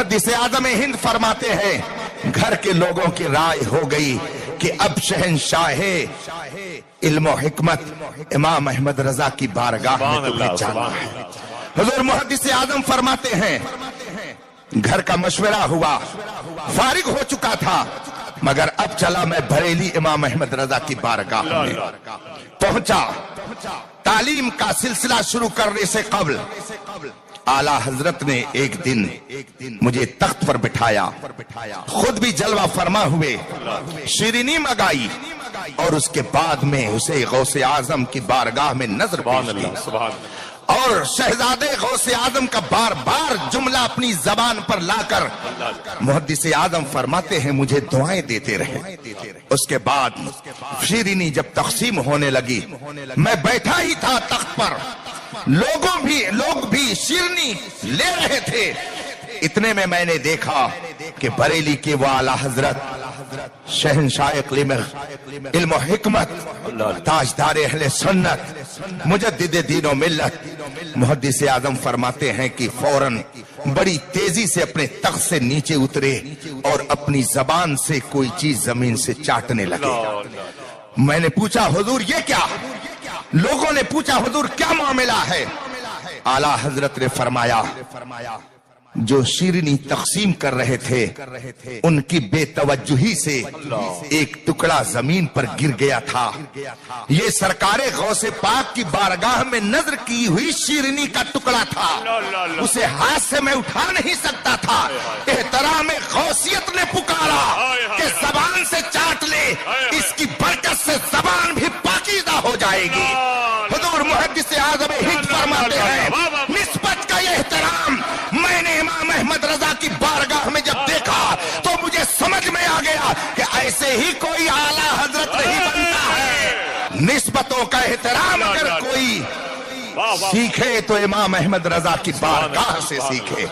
मुहद्दिस आज़म हिंद फरमाते हैं, घर के लोगों की राय हो गई कि अब शहंशाह इल्म और हिकमत इमाम अहमद रजा की बारगाह में तुम्हें जाना है। हुजूर मुहद्दिस आज़म फरमाते हैं, घर का मशवरा हुआ, फारिग हो चुका था, मगर अब चला मैं बरेली इमाम अहमद रजा की बारगाह में पहुंचा। तालीम का सिलसिला शुरू करने से कबल आला हजरत ने एक दिन मुझे तख्त पर बिठाया, खुद भी जलवा फरमा हुए, शीरीनी मंगाई और उसके बाद में उसे गौसे आजम की बारगाह में नजर पेश की और शहजादे गौसे आजम का बार बार जुमला अपनी जबान पर लाकर मुहद्दिस आजम फरमाते हैं मुझे दुआएं देते रहे। उसके बाद शीरीनी जब तकसीम होने लगी, मैं बैठा ही था तख्त पर, लोग भी शीरनी ले रहे थे। इतने में मैंने देखा कि बरेली के वो आला हजरत शहंशाह इल्म और हिकमत, ताजदार अहले सुन्नत, मुजद्दिद दीन और मिल्लत मुहद्दिस आज़म फरमाते हैं कि फौरन बड़ी तेजी से अपने तख्त से नीचे उतरे और अपनी जबान से कोई चीज जमीन से चाटने लगे। मैंने पूछा, हुजूर ये क्या? लोगों ने पूछा, हुजूर क्या मामला है? आला हजरत ने फरमाया, जो शीरनी तकसीम कर रहे थे उनकी बेतवज्जुही से एक टुकड़ा जमीन पर गिर गया था। ये सरकारे गौसे पाक की बारगाह में नजर की हुई शीरनी का टुकड़ा था, उसे हाथ से मैं उठा नहीं सकता था। एहतराम गौसियत ने पुकारा कि जबान से चाट ले, इसकी बरकत से जबान भी पाकीज़ा हो जाएगी। हुजूर मुहद्दिस आज़म हिंद फरमाते हैं, निस्बत का ये एहतराम मैंने इमाम अहमद रजा की बारगाह में जब देखा तो मुझे समझ में आ गया कि ऐसे ही कोई आला हजरत नहीं बनता है। निस्बतों का एहतराम अगर कोई सीखे तो इमाम अहमद रजा की बारगाह से सीखे।